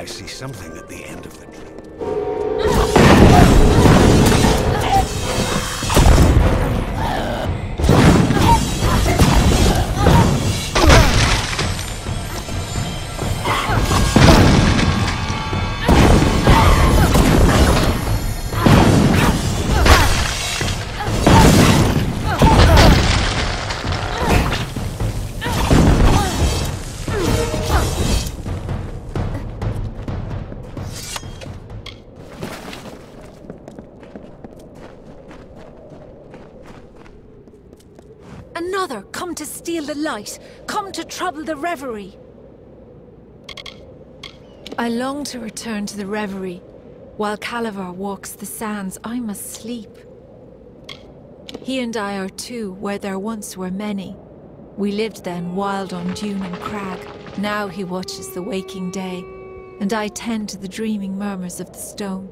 I see something at the end of the tree. Another, come to steal the light, come to trouble the reverie. I long to return to the reverie. While Calavar walks the sands, I must sleep. He and I are two, where there once were many. We lived then wild on dune and crag. Now he watches the waking day, and I tend to the dreaming murmurs of the stone.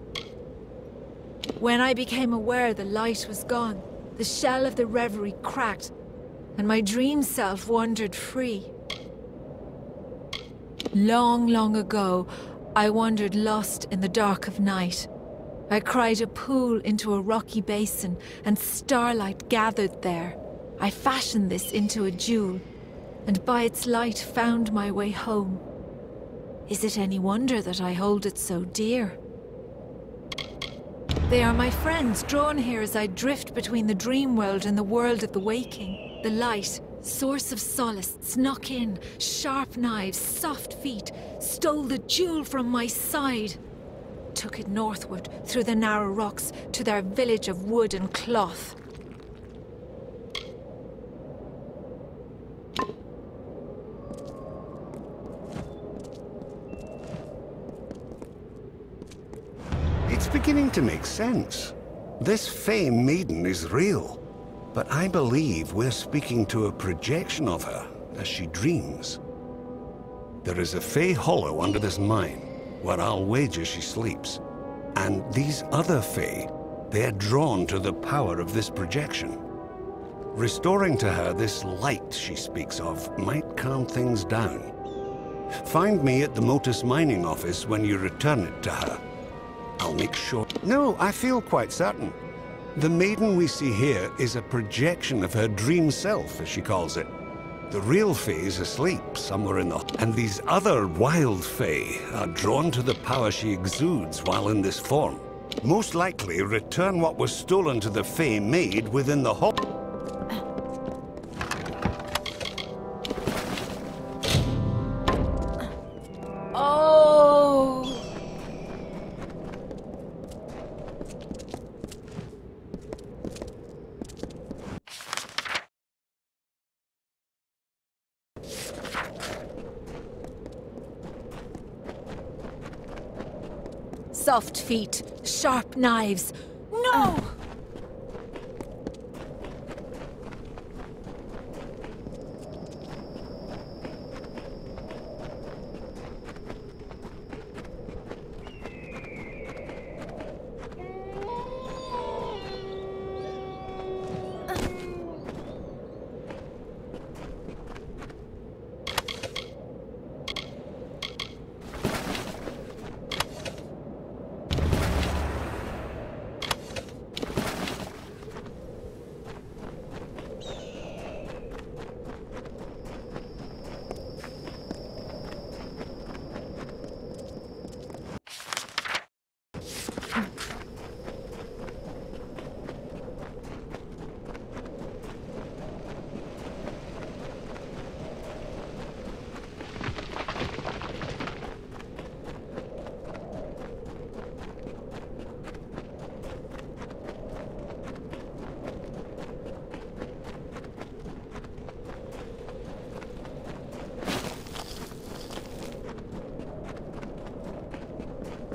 When I became aware the light was gone, the shell of the reverie cracked, and my dream self wandered free. Long, long ago, I wandered lost in the dark of night. I cried a pool into a rocky basin, and starlight gathered there. I fashioned this into a jewel, and by its light found my way home. Is it any wonder that I hold it so dear? They are my friends, drawn here as I drift between the dream world and the world of the waking. The light, source of solace, snuck in, sharp knives, soft feet, stole the jewel from my side. Took it northward, through the narrow rocks, to their village of wood and cloth. It's beginning to make sense. This Fey maiden is real. But I believe we're speaking to a projection of her as she dreams. There is a Fey hollow under this mine, where I'll wager she sleeps. And these other Fey, they're drawn to the power of this projection. Restoring to her this light she speaks of might calm things down. Find me at the Motus mining office when you return it to her. I'll make sure. No, I feel quite certain. The maiden we see here is a projection of her dream self, as she calls it. The real Fae is asleep somewhere in the... And these other wild Fae are drawn to the power she exudes while in this form. Most likely return what was stolen to the Fae maid within the hall. Soft feet, sharp knives. No!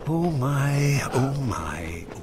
Oh my, oh my, oh.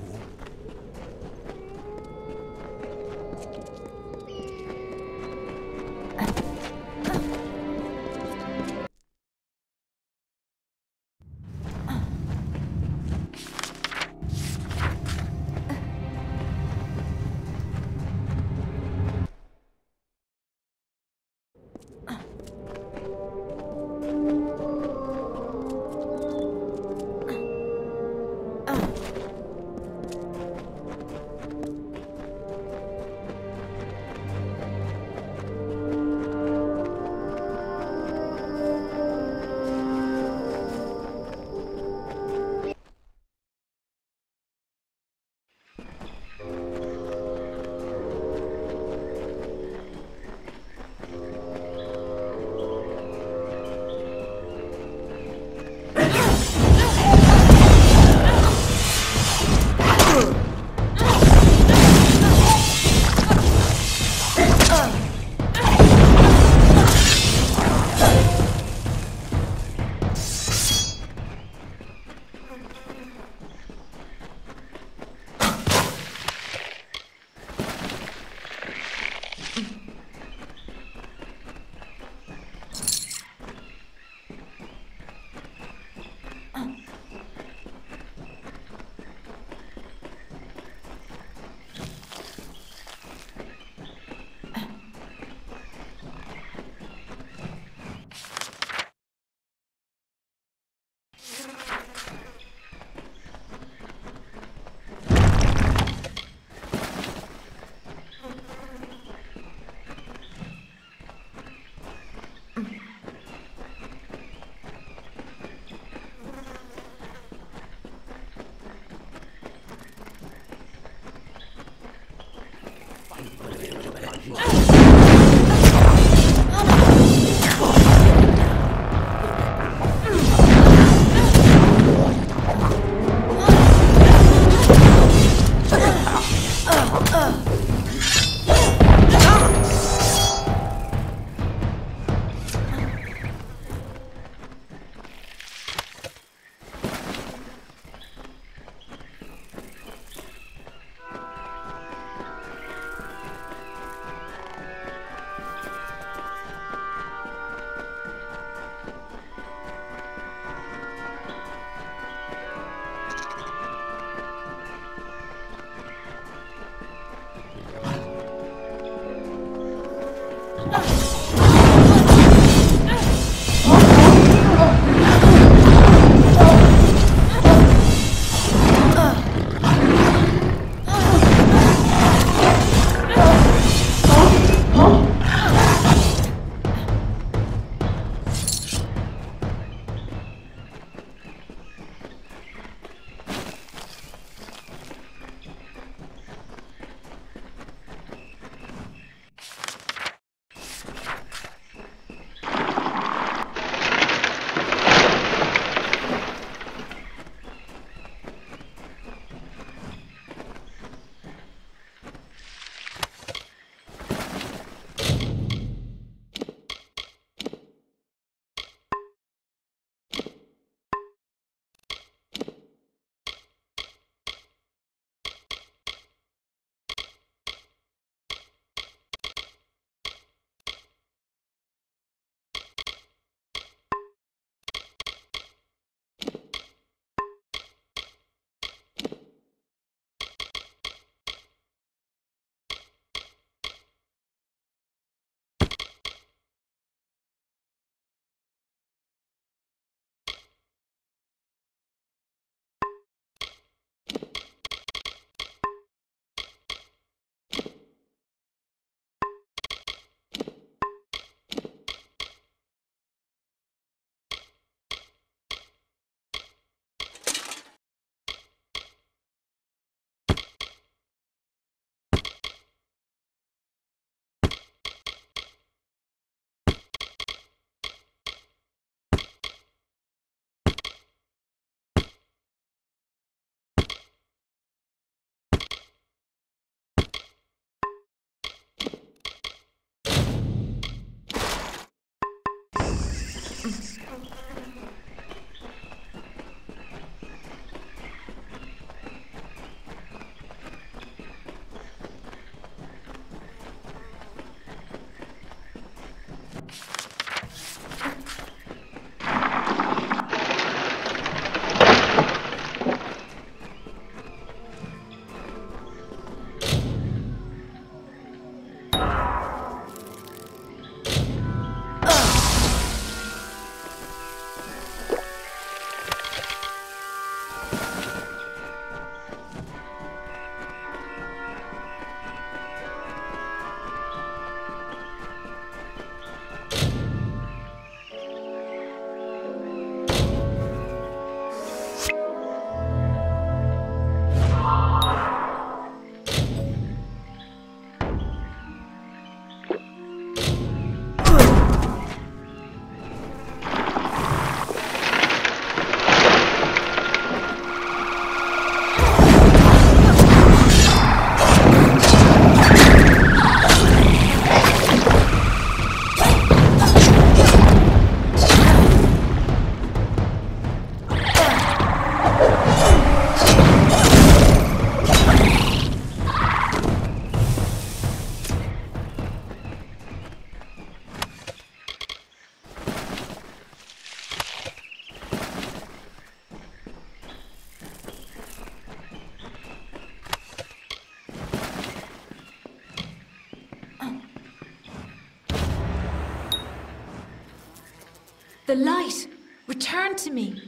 The light! Return to me!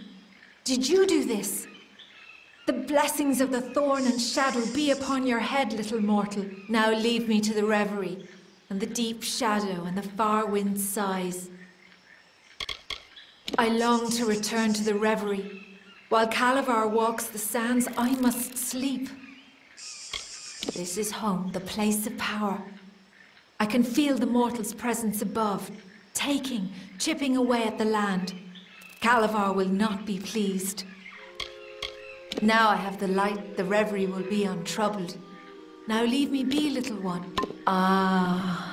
Did you do this? The blessings of the thorn and shadow be upon your head, little mortal. Now leave me to the reverie, and the deep shadow and the far wind sighs. I long to return to the reverie. While Calavar walks the sands, I must sleep. This is home, the place of power. I can feel the mortal's presence above, chipping away at the land. Calavar will not be pleased. Now I have the light, the reverie will be untroubled. Now leave me be, little one. Ah.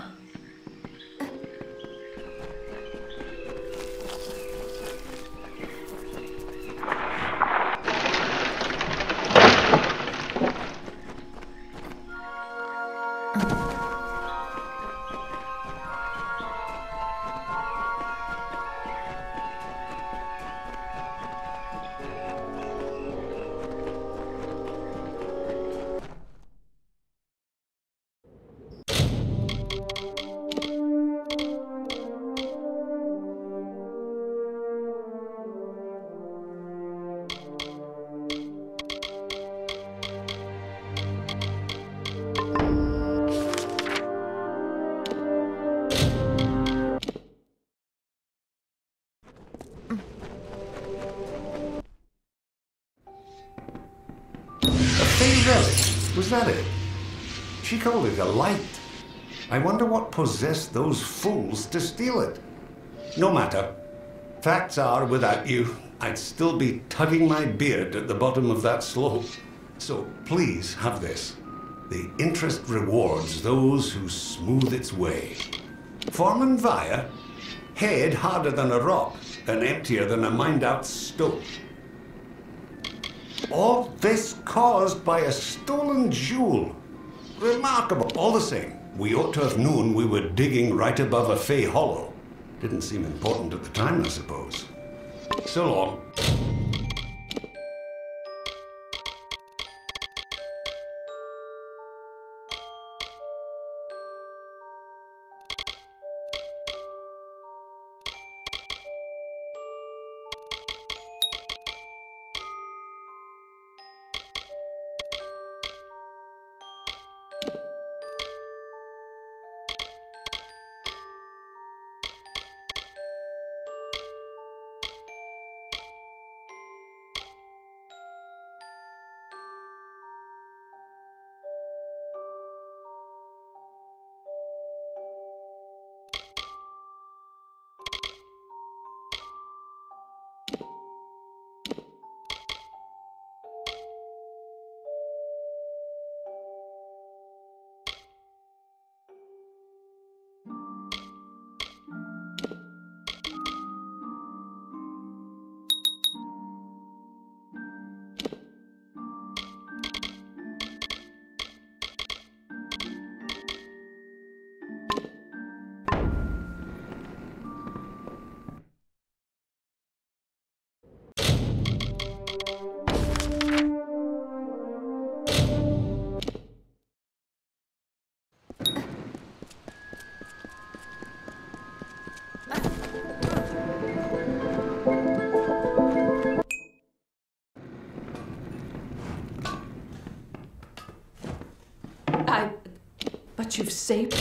Was that it? She called it a light. I wonder what possessed those fools to steal it. No matter. Facts are, without you, I'd still be tugging my beard at the bottom of that slope. So please have this. The interest rewards those who smooth its way. Foreman Via, head harder than a rock and emptier than a mined-out stove. All this caused by a stolen jewel. Remarkable. All the same, we ought to have known we were digging right above a Fey hollow. Didn't seem important at the time, I suppose. So long. But you've saved...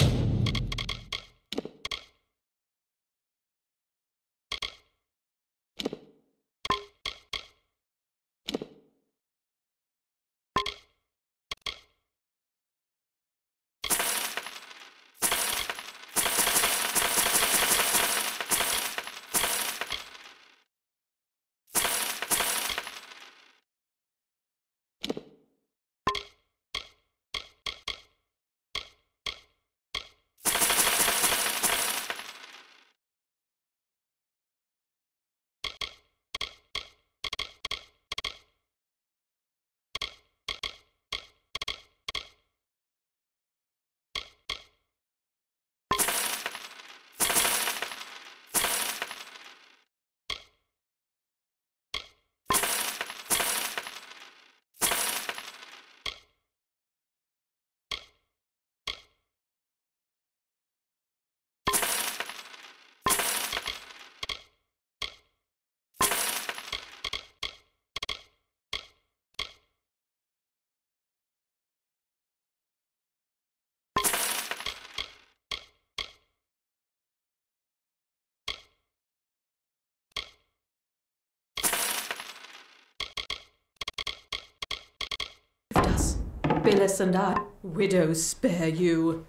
Billis and I. Widows spare you.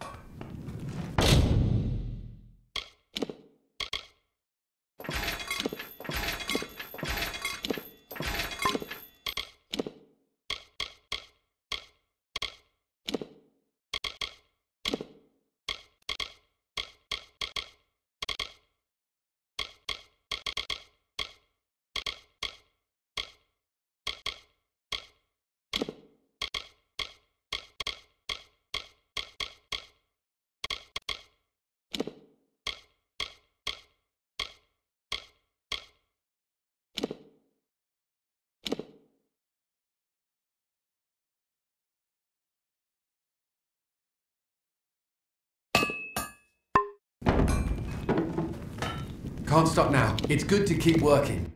Can't stop now. It's good to keep working.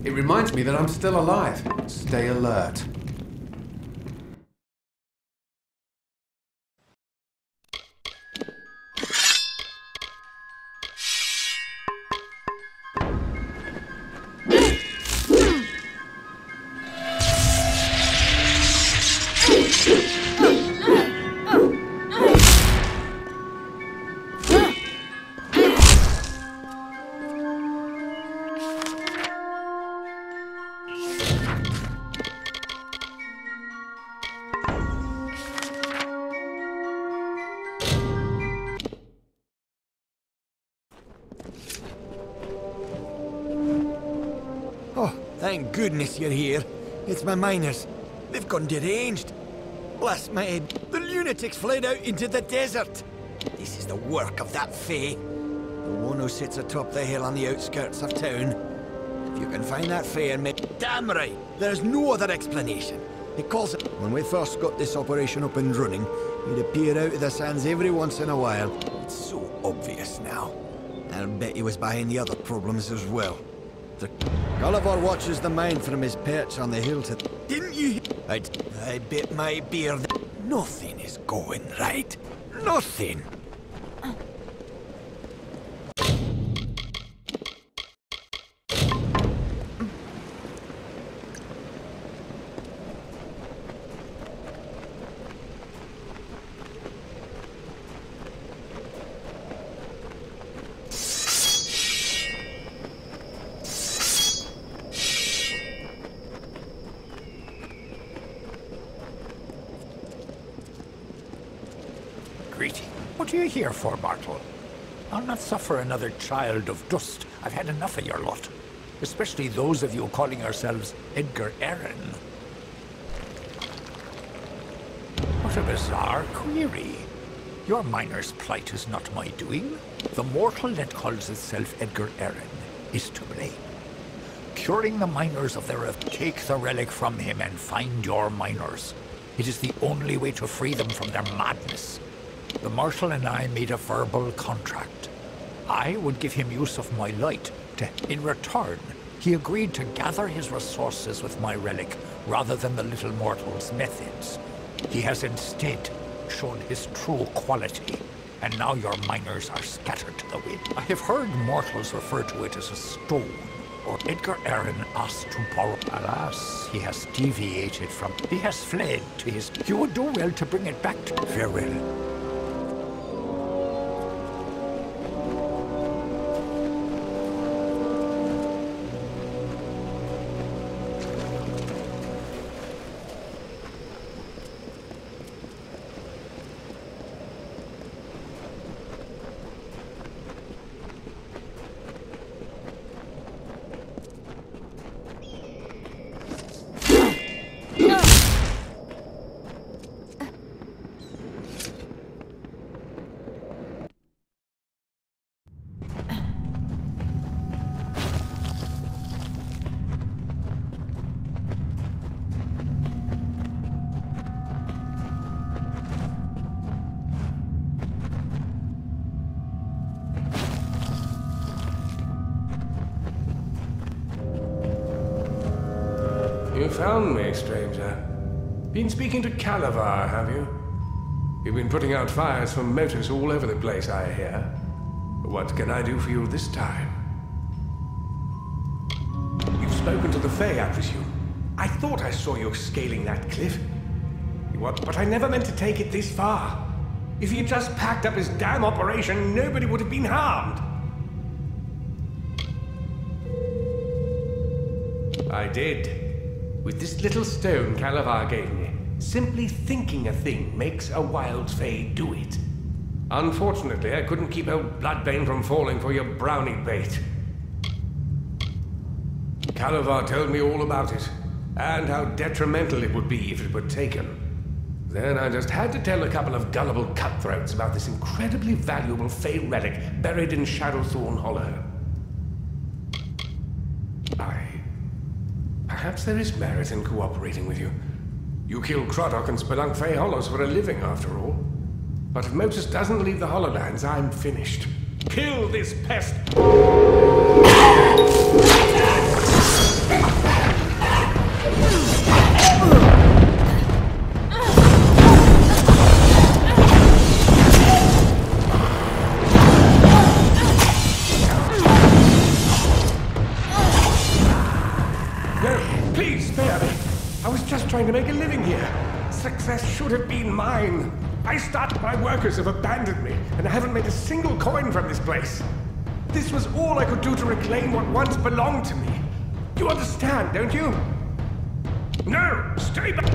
It reminds me that I'm still alive. Stay alert. Thank goodness you're here. It's my miners. They've gone deranged. Bless my head. The lunatics fled out into the desert. This is the work of that Fae. The one who sits atop the hill on the outskirts of town. If you can find that Fae and make... Damn right! There's no other explanation. He calls it... When we first got this operation up and running, he'd appear out of the sands every once in a while. It's so obvious now. I'll bet he was behind the other problems as well. Gulliver watches the mine from his perch on the hill to... Didn't you... I bit my beard. Nothing is going right. Nothing. Greeting. What are you here for, mortal? I'll not suffer another child of dust. I've had enough of your lot. Especially those of you calling yourselves Edgar Allan. What a bizarre query. Your miner's plight is not my doing. The mortal that calls itself Edgar Allan is to blame. Curing the miners of their... Take the relic from him and find your miners. It is the only way to free them from their madness. The Marshal and I made a verbal contract. I would give him use of my light. In return, he agreed to gather his resources with my relic rather than the little mortal's methods. He has instead shown his true quality, and now your miners are scattered to the wind. I have heard mortals refer to it as a stone, or Edgar Allan asked to borrow. Alas, he has deviated from... He has fled to his... You would do well to bring it back to... Farewell. You found me, stranger. Been speaking to Calavar, have you? You've been putting out fires for motors all over the place, I hear. What can I do for you this time? You've spoken to the Fae, I presume. I thought I saw you scaling that cliff. But I never meant to take it this far. If he had just packed up his damn operation, nobody would have been harmed. I did. With this little stone Calavar gave me. Simply thinking a thing makes a wild Fae do it. Unfortunately, I couldn't keep old Bloodbane from falling for your brownie bait. Calavar told me all about it, and how detrimental it would be if it were taken. Then I just had to tell a couple of gullible cutthroats about this incredibly valuable Fae relic buried in Shadowthorn Hollow. Perhaps there is merit in cooperating with you. You kill Croddock and spelunk Fae Hollows for a living, after all. But if Motus doesn't leave the Hollowlands, I'm finished. Kill this pest! Trying to make a living here. Success should have been mine. My workers have abandoned me, and I haven't made a single coin from this place. This was all I could do to reclaim what once belonged to me. You understand, don't you? No! Stay back!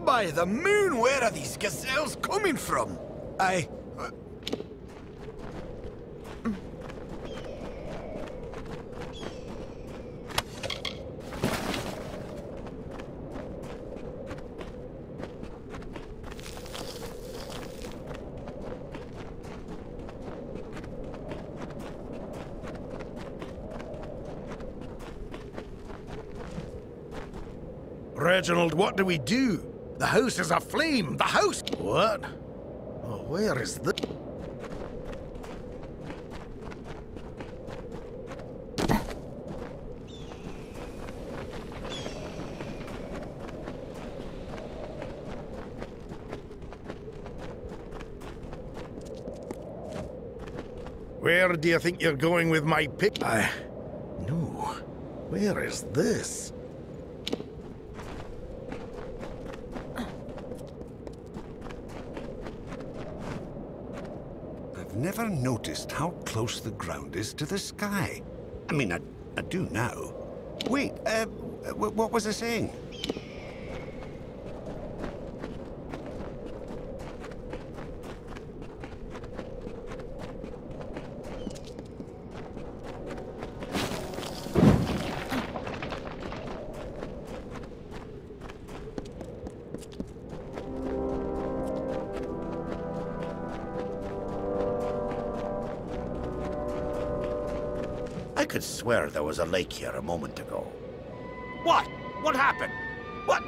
By the moon, where are these gazelles coming from? Reginald, what do we do? The house is aflame! The house! What? Oh, where is the... Where do you think you're going with my pick? No. Where is this? Never noticed how close the ground is to the sky. I mean, I do now. Wait, what was I saying? I could swear there was a lake here a moment ago. What? What happened? What?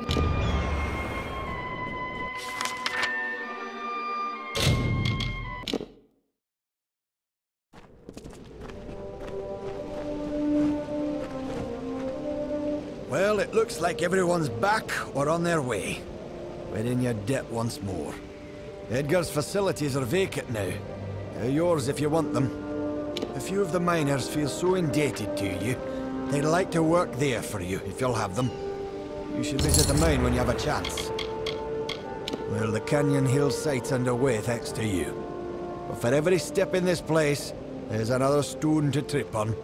Well, it looks like everyone's back or on their way. We're in your debt once more. Edgar's facilities are vacant now. They're yours if you want them. A few of the miners feel so indebted to you, they'd like to work there for you, if you'll have them. You should visit the mine when you have a chance. Well, the Canyon Hill site's underway thanks to you. But for every step in this place, there's another stone to trip on.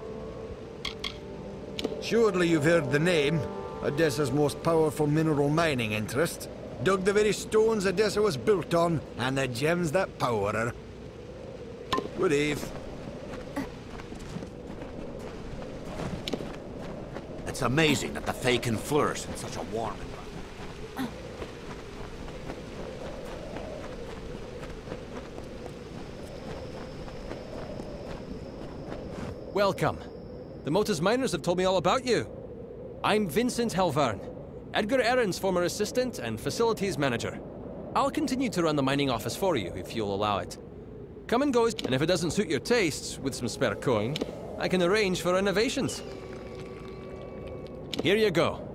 Surely you've heard the name. Odessa's most powerful mineral mining interest. Dug the very stones Odessa was built on, and the gems that power her. Good eve. It's amazing that the Fae can flourish in such a warm environment. Welcome. The Motus miners have told me all about you. I'm Vincent Helvern, Edgar Erin's former assistant and facilities manager. I'll continue to run the mining office for you, if you'll allow it. Come and go, and if it doesn't suit your tastes, with some spare coin, I can arrange for renovations. Here you go.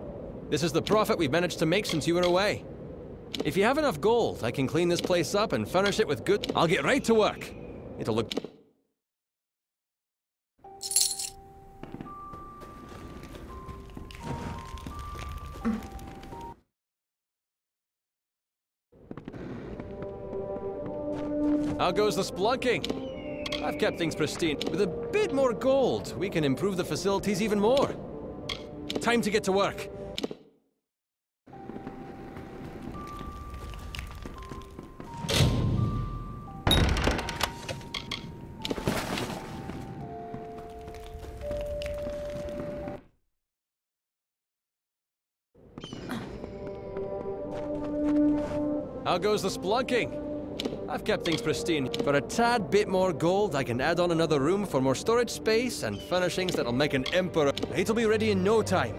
This is the profit we've managed to make since you were away. If you have enough gold, I can clean this place up and furnish it with good... I'll get right to work. It'll look... How goes the splunking? I've kept things pristine. With a bit more gold, we can improve the facilities even more. Time to get to work. How goes the splunking? I've kept things pristine. For a tad bit more gold, I can add on another room for more storage space and furnishings that'll make an emperor. It'll be ready in no time.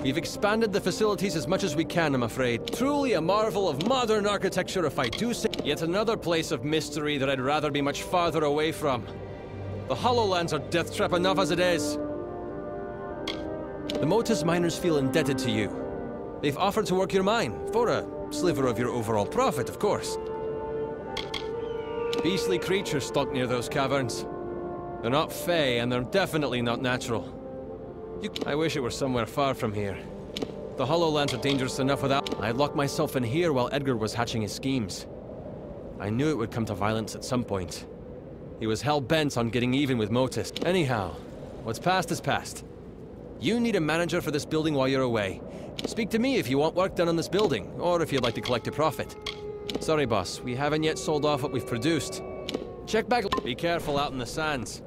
We've expanded the facilities as much as we can, I'm afraid. Truly a marvel of modern architecture, if I do say. Yet another place of mystery that I'd rather be much farther away from. The Hollowlands are death trap enough as it is. The Motus miners feel indebted to you. They've offered to work your mine, for a sliver of your overall profit, of course. Beastly creatures stalk near those caverns. They're not Fae, and they're definitely not natural. I wish it were somewhere far from here. The Hollowlands are dangerous enough without... I locked myself in here while Edgar was hatching his schemes. I knew it would come to violence at some point. He was hell-bent on getting even with Motus. Anyhow, what's past is past. You need a manager for this building while you're away. Speak to me if you want work done on this building, or if you'd like to collect a profit. Sorry, boss, we haven't yet sold off what we've produced. Check back. Be careful out in the sands.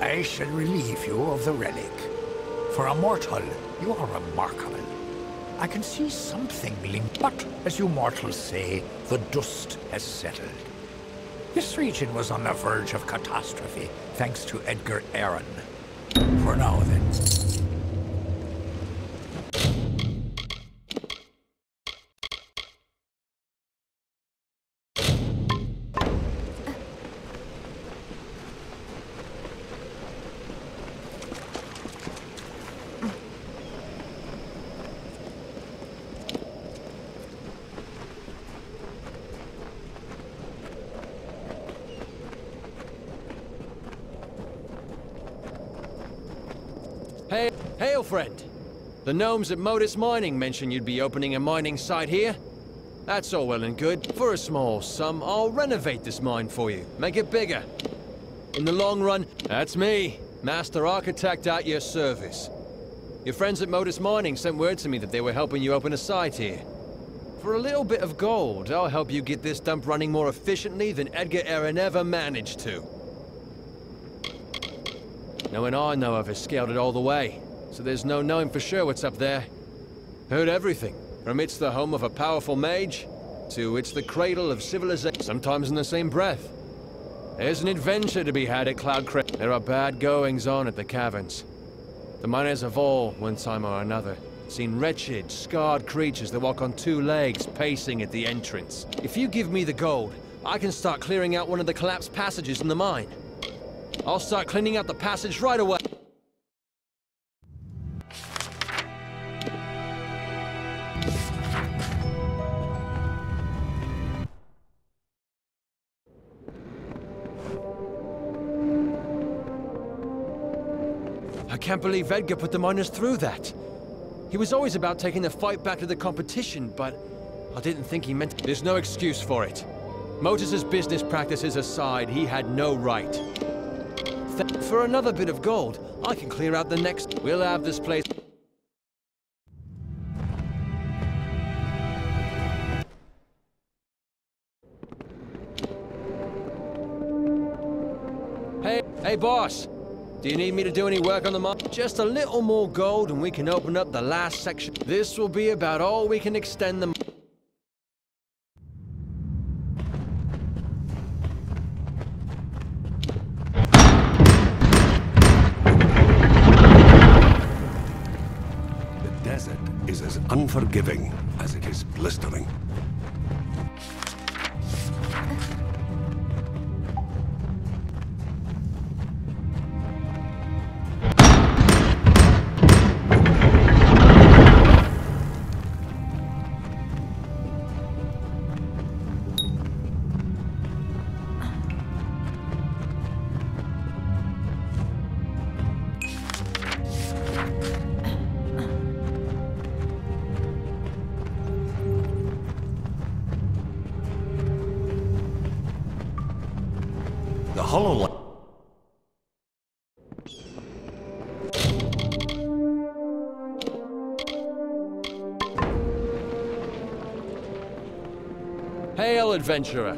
I shall relieve you of the relic. For a mortal, you are remarkable. I can see something linked, but as you mortals say, the dust has settled. This region was on the verge of catastrophe, thanks to Edgar Aaron. For now, then. Hey, hail, friend. The gnomes at Modus Mining mentioned you'd be opening a mining site here. That's all well and good. For a small sum, I'll renovate this mine for you. Make it bigger. In the long run, that's me, Master Architect at your service. Your friends at Modus Mining sent word to me that they were helping you open a site here. For a little bit of gold, I'll help you get this dump running more efficiently than Edgar Aaron ever managed to. No one I know of has scaled it all the way, so there's no knowing for sure what's up there. Heard everything, from it's the home of a powerful mage, to it's the cradle of civilization, sometimes in the same breath. There's an adventure to be had at Cloud Crest. There are bad goings on at the caverns. The miners have all, one time or another, seen wretched, scarred creatures that walk on two legs, pacing at the entrance. If you give me the gold, I can start clearing out one of the collapsed passages in the mine. I'll start cleaning out the passage right away. I can't believe Edgar put the miners through that. He was always about taking the fight back to the competition, but I didn't think he meant... There's no excuse for it. Motus's business practices aside, he had no right. For another bit of gold, I can clear out the next... We'll have this place... Hey boss! Do you need me to do any work on the mine? Just a little more gold and we can open up the last section. This will be about all we can extend the... Is as unforgiving as it is blistering. The hollow... Hail, adventurer!